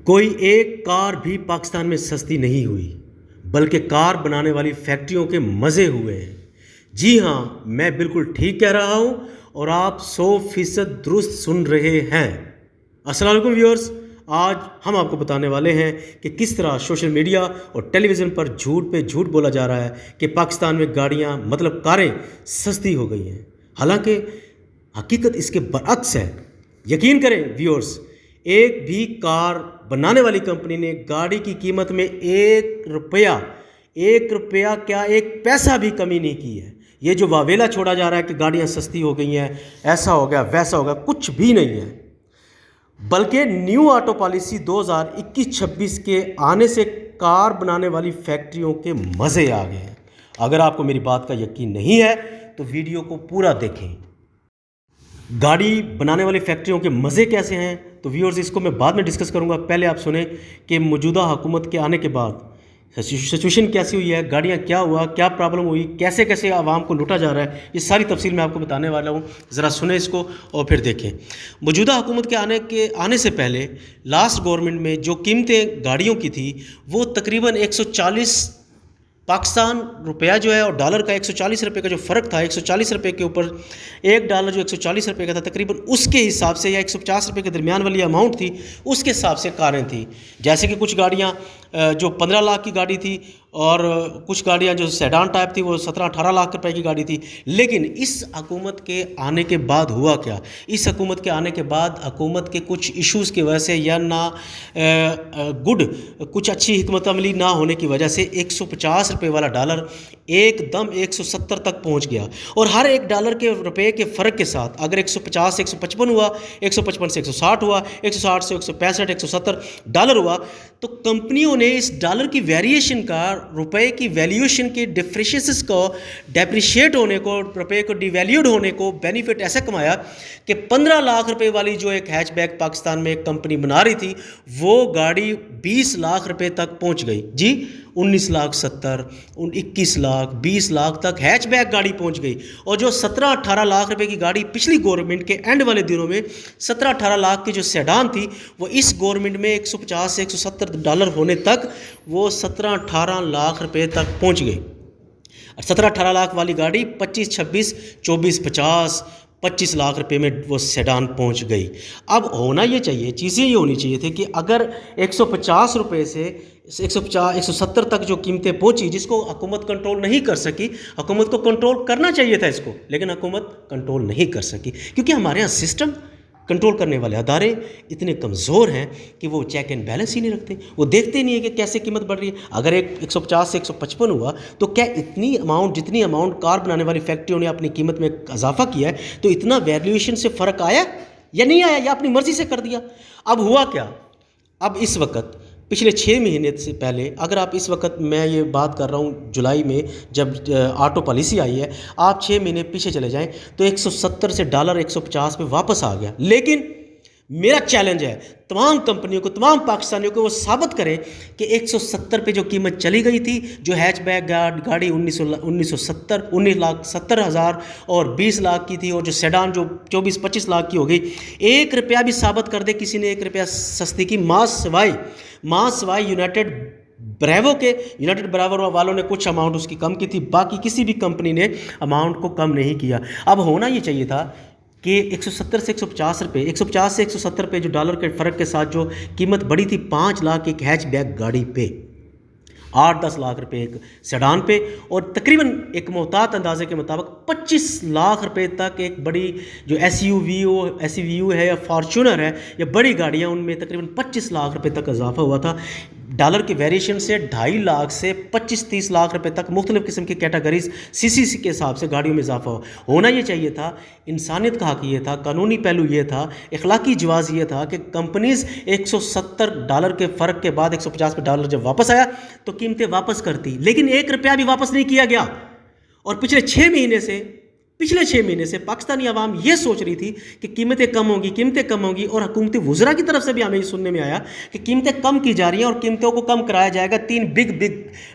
کوئی ایک کار بھی پاکستان میں سستی نہیں ہوئی، بلکہ کار بنانے والی فیکٹریوں کے مزے ہوئے ہیں۔ جی ہاں، میں بالکل ٹھیک کہہ رہا ہوں اور آپ 100% درست سن رہے ہیں۔ السلام علیکم ویورز، آج ہم آپ کو بتانے والے ہیں کہ کس طرح سوشل میڈیا اور ٹیلی ویژن پر جھوٹ پہ جھوٹ بولا جا رہا ہے کہ پاکستان میں گاڑیاں مطلب کاریں سستی ہو گئی ہیں، حالانکہ حقیقت اس کے برعکس ہے۔ یقین کریں ویورز، ایک بھی کار بنانے والی کمپنی نے گاڑی کی قیمت میں ایک روپیہ کیا ایک پیسہ بھی کمی نہیں کی ہے۔ یہ جو واویلا چھوڑا جا رہا ہے کہ گاڑیاں سستی ہو گئی ہیں، ایسا ہو گیا ویسا ہو گیا، کچھ بھی نہیں ہے، بلکہ نیو آٹو پالیسی 2021-26 کے آنے سے کار بنانے والی فیکٹریوں کے مزے آ گئے ہیں۔ اگر آپ کو میری بات کا یقین نہیں ہے تو ویڈیو کو پورا دیکھیں۔ گاڑی بنانے والی فیکٹریوں کے مزے کیسے ہیں تو ویورز اس کو میں بعد میں ڈسکس کروں گا۔ پہلے آپ سنیں کہ موجودہ حکومت کے آنے کے بعد سچویشن کیسی ہوئی ہے، گاڑیاں کیا ہوا، کیا پرابلم ہوئی، کیسے کیسے عوام کو لوٹا جا رہا ہے، یہ ساری تفصیل میں آپ کو بتانے والا ہوں۔ ذرا سنیں اس کو اور پھر دیکھیں۔ موجودہ حکومت کے آنے سے پہلے لاسٹ گورنمنٹ میں جو قیمتیں گاڑیوں کی تھی وہ تقریباً 140 پاکستان روپیہ جو ہے اور ڈالر کا 140 روپے کا جو فرق تھا، 140 روپے کے اوپر ایک ڈالر جو 140 روپے کا تھا، تقریباً اس کے حساب سے یا 150 روپے کے درمیان والی اماؤنٹ تھی، اس کے حساب سے کاریں تھیں۔ جیسے کہ کچھ گاڑیاں جو 15 لاکھ کی گاڑی تھی اور کچھ گاڑیاں جو سیڈان ٹائپ تھی وہ 17-18 لاکھ روپے کی گاڑی تھی۔ لیکن اس حکومت کے آنے کے بعد ہوا کیا؟ اس حکومت کے آنے کے بعد حکومت کے کچھ ایشوز کی وجہ سے یا کچھ اچھی حکمت عملی نہ ہونے کی وجہ سے 150 روپے والا ڈالر ایک دم 170 تک پہنچ گیا، اور ہر ایک ڈالر کے روپے کے فرق کے ساتھ اگر 150 سے 155 ہوا، 155 سے 160 ہوا، 160 سے 165 170 ڈالر ہوا، تو کمپنیوں نے اس ڈالر کی ویریشن کا، روپے کی ویلیوشن کے ڈفریشنس کو، ڈیپریشیٹ ہونے کو، روپے کو ڈی ویلیوڈ ہونے کو بینیفٹ ایسے کمایا کہ 15 لاکھ روپے والی جو ایک ہیچ بیک پاکستان میں ایک کمپنی بنا رہی تھی وہ گاڑی 20 لاکھ روپے تک پہنچ گئی۔ جی 19 لاکھ 70، 21 لاکھ، 20 لاکھ تک ہیچ بیک گاڑی پہنچ گئی، اور جو 17-18 لاکھ روپے کی گاڑی پچھلی گورنمنٹ کے اینڈ والے دنوں میں 17-18 لاکھ کی جو سیڈان تھی وہ اس گورنمنٹ میں 150 سے 170 ڈالر ہونے تک وہ 17-18 لاکھ روپے تک پہنچ گئی۔ 17-18 لاکھ والی گاڑی 25-26، 24-50، 25 لاکھ روپے میں وہ سیڈان پہنچ گئی۔ اب ہونا یہ چاہیے، چیزیں یہ ہونی چاہیے تھی کہ اگر 150 روپے سے 170 تک جو قیمتیں پہنچی، جس کو حکومت کنٹرول نہیں کر سکی، حکومت کو کنٹرول کرنا چاہیے تھا اس کو، لیکن حکومت کنٹرول نہیں کر سکی کیونکہ ہمارے ہاں سسٹم، کنٹرول کرنے والے ادارے اتنے کمزور ہیں کہ وہ چیک اینڈ بیلنس ہی نہیں رکھتے، وہ دیکھتے نہیں ہیں کہ کیسے قیمت بڑھ رہی ہے۔ اگر 150 سے 155 ہوا تو کیا جتنی اماؤنٹ کار بنانے والی فیکٹریوں نے اپنی قیمت میں اضافہ کیا ہے تو اتنا ویلیویشن سے فرق آیا یا نہیں آیا، یا اپنی مرضی سے کر دیا؟ اب ہوا کیا؟ اب اس وقت پچھلے 6 مہینے سے پہلے، اگر آپ اس وقت، میں یہ بات کر رہا ہوں جولائی میں جب آٹو پالیسی آئی ہے، آپ 6 مہینے پیچھے چلے جائیں تو 170 سے ڈالر 150 پہ واپس آ گیا۔ لیکن میرا چیلنج ہے تمام کمپنیوں کو، تمام پاکستانیوں کو، وہ ثابت کریں کہ 170 پہ جو قیمت چلی گئی تھی، جو ہیچ بیک گاڑی 19 لاکھ 70 ہزار اور 20 لاکھ کی تھی، اور جو سیڈان جو 24-25 لاکھ کی ہو گئی، 1 روپیہ بھی ثابت کر دے کسی نے 1 روپیہ سستی کی، ماں سوائے یونائٹڈ براوو والوں نے کچھ اماؤنٹ اس کی کم کی تھی، باقی کسی بھی کمپنی نے اماؤنٹ کو کم نہیں کیا۔ اب ہونا یہ چاہیے تھا کہ 170 سے 150 روپے، 150 سے 170 روپے جو ڈالر کے فرق کے ساتھ جو قیمت بڑی تھی 5 لاکھ ایک ہیچ بیک گاڑی پہ، 8-10 لاکھ روپے ایک سیڈان پہ، اور تقریباً ایک محتاط اندازے کے مطابق 25 لاکھ روپے تک ایک بڑی جو ایس یو وی ہے یا فارچونر ہے یا بڑی گاڑیاں، ان میں تقریباً 25 لاکھ روپے تک اضافہ ہوا تھا۔ ڈالر کی ویریشن سے 2.5 لاکھ سے 25-30 لاکھ روپے تک مختلف قسم کی کیٹیگریز سی کے حساب سے گاڑیوں میں اضافہ ہونا یہ چاہیے تھا۔ انسانیت کا حق یہ تھا، قانونی پہلو یہ تھا، اخلاقی جواز یہ تھا کہ کمپنیز 170 ڈالر کے فرق کے بعد 150 پہ ڈالر جب واپس آیا تو قیمتیں واپس کرتی، لیکن 1 روپیہ بھی واپس نہیں کیا گیا۔ اور پچھلے 6 مہینے سے پاکستانی عوام یہ سوچ رہی تھی کہ قیمتیں کم ہوں گی، اور حکومت وزراء کی طرف سے بھی ہمیں یہ سننے میں آیا کہ قیمتیں کم کی جا رہی ہیں اور قیمتوں کو کم کرایا جائے گا۔ 3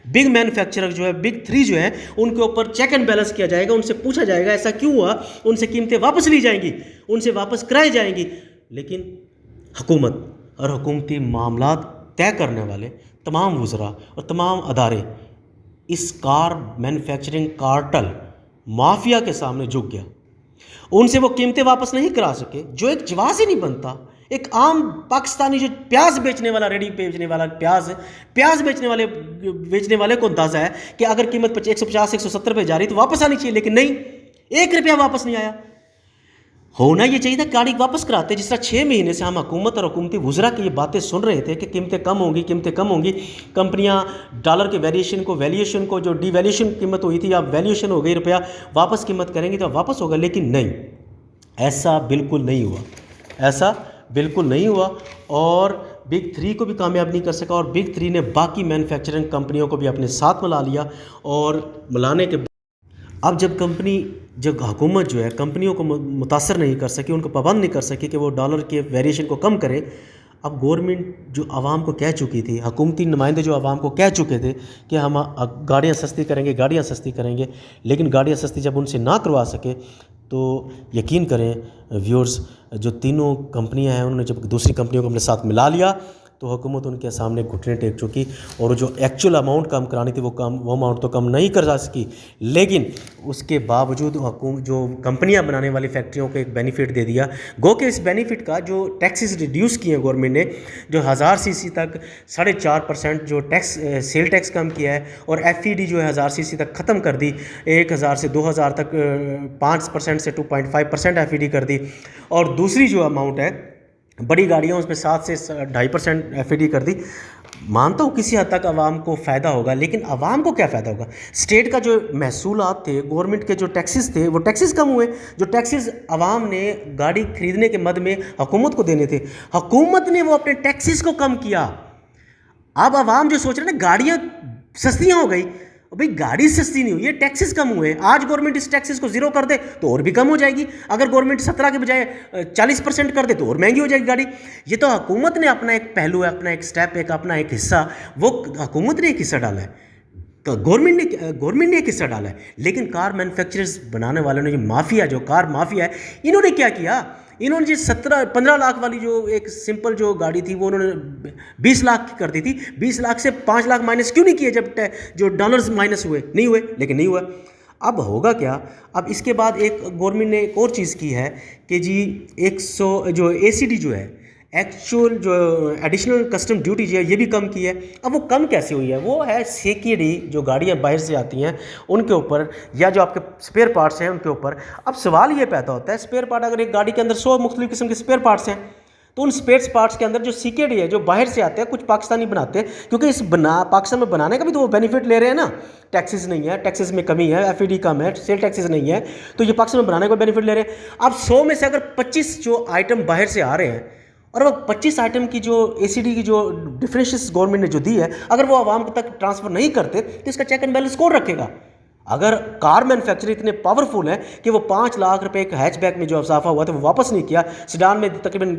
بگ مینوفیکچرر جو ہے، بگ 3 جو ہے، ان کے اوپر چیک اینڈ بیلنس کیا جائے گا، ان سے پوچھا جائے گا ایسا کیوں ہوا، ان سے قیمتیں واپس لی جائیں گی، ان سے واپس کرائی جائیں گی۔ لیکن حکومت اور حکومتی معاملات طے کرنے والے تمام وزراء اور تمام ادارے اس کار مینوفیکچرنگ کارٹل مافیا کے سامنے جھک گیا. ان سے وہ قیمتیں واپس نہیں کرا سکے جو ایک جواز ہی نہیں بنتا. ایک عام پاکستانی جو پیاز بیچنے والا، ریڈی بیچنے والا پیاز بیچنے والے کو اندازہ ہے کہ اگر قیمت 150 170 پہ جا رہی تو واپس آنی چاہیے، لیکن نہیں، 1 روپیہ واپس نہیں آیا. ہونا یہ چاہیے تھا گاڑی واپس کراتے. جس طرح 6 مہینے سے ہم حکومت اور حکومتی وزراء کی یہ باتیں سن رہے تھے کہ قیمتیں کم ہوں گی، کمپنیاں ڈالر کے ویلیوشن کو جو ڈی ویلیوشن قیمت ہوئی تھی یا ویلیوشن ہو گئی روپیہ واپس قیمت کریں گے تو واپس ہوگا، لیکن نہیں، ایسا بالکل نہیں ہوا. اور بگ 3 کو بھی کامیاب نہیں کر سکا، اور بگ 3 نے باقی مینوفیکچرنگ کمپنیوں کو بھی اپنے ساتھ ملا لیا. اور ملانے کے اب جب حکومت جو ہے کمپنیوں کو متاثر نہیں کر سکی، ان کو پابند نہیں کر سکی کہ وہ ڈالر کے ویریشن کو کم کرے. اب گورنمنٹ جو عوام کو کہہ چکی تھی، حکومتی نمائندے جو عوام کو کہہ چکے تھے کہ ہم گاڑیاں سستی کریں گے، لیکن گاڑیاں سستی جب ان سے نہ کروا سکے تو یقین کریں ویورز، جو تینوں کمپنیاں ہیں انہوں نے جب دوسری کمپنیوں کو اپنے ساتھ ملا لیا تو حکومت ان کے سامنے گھٹنے ٹیک چکی، اور جو ایکچوئل اماؤنٹ کم کرانی تھی وہ اماؤنٹ تو کم نہیں کر سکی، لیکن اس کے باوجود جو کمپنیاں بنانے والی فیکٹریوں کو ایک بینیفٹ دے دیا. گو کہ اس بینیفٹ کا جو ٹیکسز ریڈیوس کیے ہیں گورنمنٹ نے، جو 1000 cc تک 4.5% جو سیل ٹیکس کم کیا ہے، اور FED جو ہے 1000 cc تک ختم کر دی، 1000 سے 2000 تک 5% سے 2.5% FED کر دی. اور دوسری جو اماؤنٹ ہے بڑی گاڑیوں اس میں 7 سے 2.5% FED کر دی. مانتا ہوں کسی حد تک عوام کو فائدہ ہوگا، لیکن عوام کو کیا فائدہ ہوگا؟ اسٹیٹ کا جو محصولات تھے، گورنمنٹ کے جو ٹیکسز تھے، وہ ٹیکسز کم ہوئے. جو ٹیکسز عوام نے گاڑی خریدنے کے مد میں حکومت کو دینے تھے، حکومت نے وہ اپنے ٹیکسز کو کم کیا. اب عوام جو سوچ رہے ہیں نا گاڑیاں سستیاں ہو گئی، بھئی گاڑی سستی نہیں ہوئی، یہ ٹیکسز کم ہوئے. آج گورنمنٹ اس ٹیکسز کو 0 کر دے تو اور بھی کم ہو جائے گی. اگر گورنمنٹ 17 کے بجائے 40% کر دے تو اور مہنگی ہو جائے گی گاڑی. یہ تو حکومت نے اپنا ایک پہلو ہے، اپنا ایک سٹیپ، اپنا ایک حصہ، وہ حکومت نے ایک حصہ ڈالا ہے، تو گورنمنٹ نے ایک حصہ ڈالا ہے. لیکن کار مینوفیکچررز بنانے والوں نے، جو مافیا، جو کار مافیا ہے، انہوں نے کیا کیا؟ انہوں نے 15 لاکھ والی جو ایک سمپل جو گاڑی تھی وہ انہوں نے 20 لاکھ کی کر دی تھی. 20 لاکھ سے 5 لاکھ مائنس کیوں نہیں کیے جب جو ڈالرز مائنس ہوئے؟ نہیں ہوئے، لیکن نہیں ہوا. اب ہوگا کیا؟ اب اس کے بعد ایک گورنمنٹ نے ایک اور چیز کی ہے کہ جی 100 جو ACD جو ہے، ایکچوئل جو ایڈیشنل کسٹم ڈیوٹی جو ہے، یہ بھی کم کی ہے. اب وہ کم کیسے ہوئی ہے؟ وہ ہے CKD جو گاڑیاں باہر سے آتی ہیں ان کے اوپر، یا جو آپ کے اسپیئر پارٹس ہیں ان کے اوپر. اب سوال یہ پیدا ہوتا ہے، اسپیئر پارٹ، اگر ایک گاڑی کے اندر 100 مختلف قسم کے اسپیئر پارٹس ہیں تو ان اسپیئر پارٹس کے اندر جو CKD ہے، جو باہر سے آتے ہیں، کچھ پاکستانی بناتے ہیں، کیونکہ اس پاکستان میں بنانے کا بھی تو وہ بینیفٹ لے رہے ہیں نا. ٹیکسز نہیں ہے، ٹیکسز میں کمی ہے، FED کم ہے، سیل ٹیکسز نہیں ہے، تو یہ پاکستان میں بنانے کا بینیفٹ لے رہے ہیں. اب 100 میں سے اگر 25 جو آئٹم باہر سے آ رہے ہیں، اور وہ 25 آئٹم کی جو ACD کی جو ڈفرینشیس گورنمنٹ نے جو دی ہے، اگر وہ عوام تک ٹرانسفر نہیں کرتے تو اس کا چیک اینڈ بیلنس کون رکھے گا؟ اگر کار مینوفیکچرر اتنے پاورفل ہیں کہ وہ 5 لاکھ روپے ایک ہیچ بیک میں جو اضافہ ہوا تھا وہ واپس نہیں کیا، سیڈان میں تقریباً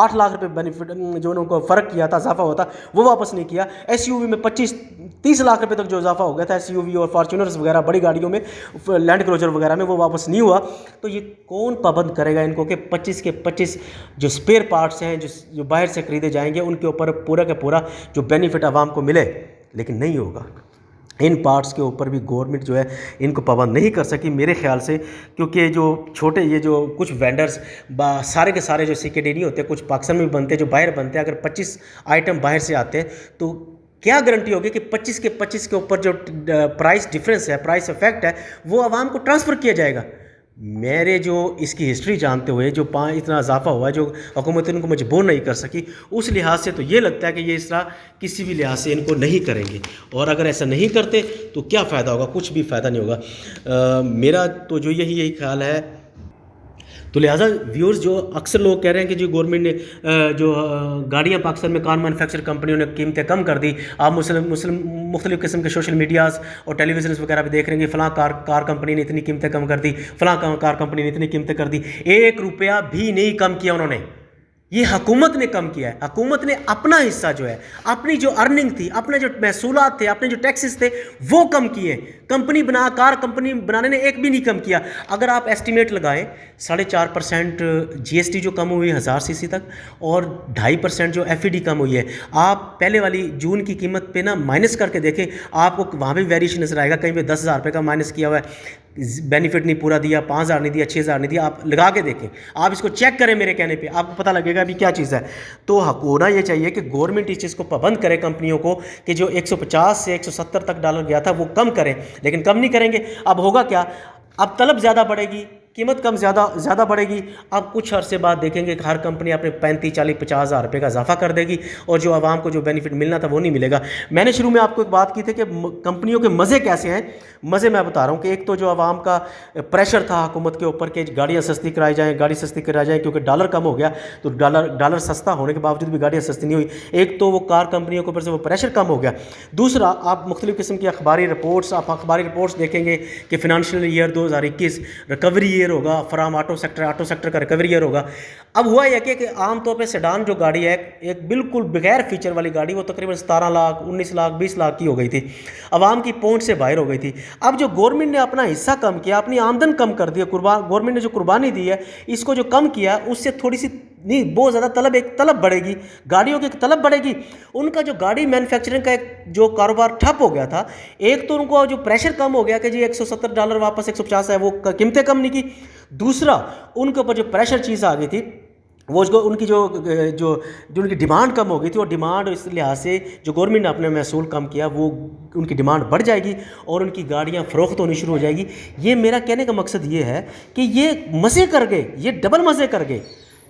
8 لاکھ روپے بینیفٹ جو انہوں کو فرق کیا تھا، اضافہ ہوا تھا، وہ واپس نہیں کیا. SUV میں 25-30 لاکھ روپے تک جو اضافہ ہو گیا تھا SUV اور فارچونرز وغیرہ بڑی گاڑیوں میں، لینڈ کروزر وغیرہ میں، وہ واپس نہیں ہوا. تو یہ کون پابند کرے گا ان کو کہ 25 کے 25 جو اسپیئر پارٹس ہیں جو باہر سے خریدے جائیں گے ان کے اوپر پورا کا پورا جو بینیفٹ عوام کو ملے؟ لیکن نہیں ہوگا. ان پارٹس کے اوپر بھی گورنمنٹ جو ہے ان کو پابند نہیں کر سکی میرے خیال سے، کیونکہ جو چھوٹے یہ جو کچھ وینڈرز سارے کے سارے جو CKD نہیں ہوتے، کچھ پاکستان میں بھی بنتے ہیں، جو باہر بنتے ہیں، اگر 25 آئٹم باہر سے آتے ہیں تو کیا گارنٹی ہوگی کہ 25 کے 25 کے اوپر جو پرائس ڈفرینس ہے، پرائس افیکٹ ہے، وہ عوام کو ٹرانسفر کیا جائے گا؟ میرے جو اس کی ہسٹری جانتے ہوئے جو اتنا اضافہ ہوا ہے، جو حکومت ان کو مجبور نہیں کر سکی، اس لحاظ سے تو یہ لگتا ہے کہ یہ اس طرح کسی بھی لحاظ سے ان کو نہیں کریں گے. اور اگر ایسا نہیں کرتے تو کیا فائدہ ہوگا؟ کچھ بھی فائدہ نہیں ہوگا. میرا تو جو یہی خیال ہے. تو لہٰذا ویورز، جو اکثر لوگ کہہ رہے ہیں کہ جی گورنمنٹ نے جو گاڑیاں پاکستان میں کار مینوفیکچر کمپنیوں نے قیمتیں کم کر دی. آپ مختلف قسم کے سوشل میڈیاز اور ٹیلی ویژنس وغیرہ بھی دیکھ رہے ہیں کہ فلاں کار کمپنی نے اتنی قیمتیں کم کر دی، فلاں کار کمپنی نے اتنی قیمتیں کر دی. 1 روپیہ بھی نہیں کم کیا انہوں نے. یہ حکومت نے کم کیا ہے. حکومت نے اپنا حصہ جو ہے، اپنی جو ارننگ تھی، اپنے جو محصولات تھے، اپنے جو ٹیکسز تھے وہ کم کیے. کار کمپنی بنانے نے ایک بھی نہیں کم کیا. اگر آپ ایسٹیمیٹ لگائیں 4.5% جی ایس ٹی جو کم ہوئی ہے 1000 سی سی تک، اور 2.5% جو ایف ای ڈی کم ہوئی ہے. آپ پہلے والی جون کی قیمت پہ نا مائنس کر کے دیکھیں، آپ کو وہاں بھی ویریشن نظر آئے گا. کہیں پہ 10,000 روپے کا مائنس کیا ہوا ہے، بینیفٹ نہیں پورا دیا، 5,000 نہیں دیا، 6,000 نہیں دیا. آپ لگا کے دیکھیں، آپ اس کو چیک کریں میرے کہنے پہ، آپ کو پتہ لگے گا ابھی کیا چیز ہے. تو ہونا یہ چاہیے کہ گورنمنٹ اس چیز کو پابند کرے کمپنیوں کو کہ جو 150 سے 170 تک ڈالر گیا تھا وہ کم کریں. لیکن کم نہیں کریں گے. اب ہوگا کیا؟ اب طلب زیادہ بڑھے گی، قیمت کم زیادہ بڑھے گی. اب کچھ عرصے بعد دیکھیں گے کہ ہر کمپنی اپنے 35, 40, 50,000 روپے کا اضافہ کر دے گی، اور جو عوام کو جو بینیفٹ ملنا تھا وہ نہیں ملے گا. میں نے شروع میں آپ کو ایک بات کی تھی کہ کمپنیوں کے مزے کیسے ہیں. مزے میں بتا رہا ہوں کہ ایک تو جو عوام کا پریشر تھا حکومت کے اوپر کہ گاڑیاں سستی کرائی جائیں کیونکہ ڈالر کم ہو گیا، تو ڈالر سستا ہونے کے باوجود بھی گاڑیاں سستی نہیں ہوئی. ایک تو وہ کار کمپنیوں کے اوپر سے وہ پریشر کم ہو گیا. دوسرا، آپ مختلف قسم کی اخباری رپورٹس دیکھیں گے کہ فنانشیل ایئر 2021 ریکوری ایئر ہوگا، فرام آٹو سیکٹر کا ریکوری ایئر ہوگا. اب ہوا یہ کہ عام طور پہ سیڈان جو گاڑی ہے، ایک بالکل بغیر فیچر والی گاڑی، وہ تقریباً 17 لاکھ 19 لاکھ 20 لاکھ کی ہو گئی تھی، عوام کی پہنچ سے باہر ہو گئی تھی. اب جو گورنمنٹ نے اپنا حصہ کم کیا، اپنی آمدن کم کر دی، گورنمنٹ نے جو قربانی دی ہے اس کو جو کم کیا، اس سے تھوڑی سی نہیں، بہت زیادہ طلب بڑھے گی، گاڑیوں کی طلب بڑھے گی. ان کا جو گاڑی مینوفیکچرنگ کا ایک جو کاروبار ٹھپ ہو گیا تھا، ایک تو ان کو جو پریشر کم ہو گیا کہ جی $170 واپس 150 ہے، وہ قیمتیں کم نہیں کی. دوسرا، ان کے اوپر جو پریشر چیز آ گئی تھی، وہ ان کی جو ان کی ڈیمانڈ کم ہو گئی تھی، اور ڈیمانڈ اس لحاظ سے جو گورنمنٹ نے اپنے محصول کم کیا، وہ ان کی ڈیمانڈ بڑھ جائے گی اور ان کی گاڑیاں فروخت ہونی شروع ہو جائے گی. یہ میرا کہنے کا مقصد یہ ہے کہ یہ مزے کر گئے، یہ ڈبل مزے کر گئے.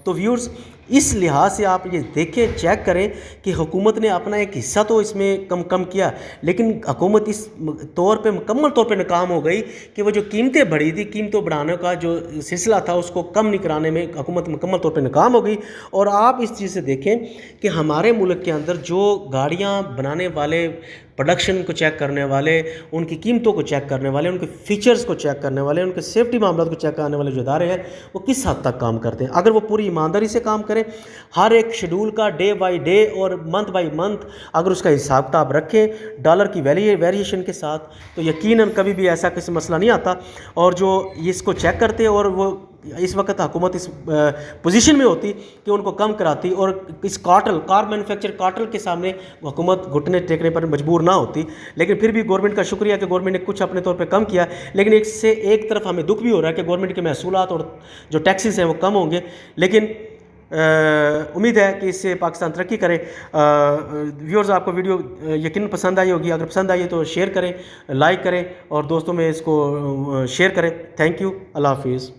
تو ویورز، اس لحاظ سے آپ یہ دیکھیں، چیک کریں کہ حکومت نے اپنا ایک حصہ تو اس میں کم کیا، لیکن حکومت اس مکمل طور پہ ناکام ہو گئی کہ وہ جو قیمتیں بڑھی تھی، قیمتوں بڑھانے کا جو سلسلہ تھا اس کو کم نہیں کرانے میں حکومت مکمل طور پہ ناکام ہو گئی. اور آپ اس چیز سے دیکھیں کہ ہمارے ملک کے اندر جو گاڑیاں بنانے والے، پروڈکشن کو چیک کرنے والے، ان کی قیمتوں کو چیک کرنے والے، ان کے فیچرز کو چیک کرنے والے، ان کے سیفٹی معاملات کو چیک کرنے والے جو ادارے ہیں، وہ کس حد تک کام کرتے ہیں. اگر وہ پوری ایمانداری سے کام کریں، ہر ایک شیڈول کا ڈے بائی ڈے اور منتھ بائی منتھ اگر اس کا حساب کتاب رکھیں ڈالر کی ویریشن کے ساتھ، تو یقیناً کبھی بھی ایسا کسی مسئلہ نہیں آتا. اور جو اس کو چیک کرتے، اور وہ اس وقت حکومت اس پوزیشن میں ہوتی کہ ان کو کم کراتی، اور اس کار مینوفیکچر کارٹل کے سامنے حکومت گھٹنے ٹیکنے پر مجبور نہ ہوتی. لیکن پھر بھی گورنمنٹ کا شکریہ کہ گورنمنٹ نے کچھ اپنے طور پہ کم کیا. لیکن ایک طرف ہمیں دکھ بھی ہو رہا ہے کہ گورنمنٹ کے محصولات اور جو ٹیکسز ہیں وہ کم ہوں گے. لیکن امید ہے کہ اس سے پاکستان ترقی کرے. ویورز، آپ کو ویڈیو یقیناً پسند آئی ہوگی. اگر پسند آئی ہے تو شیئر کریں، لائک کریں، اور دوستوں میں اس کو شیئر کریں. Thank you. اللہ حافظ.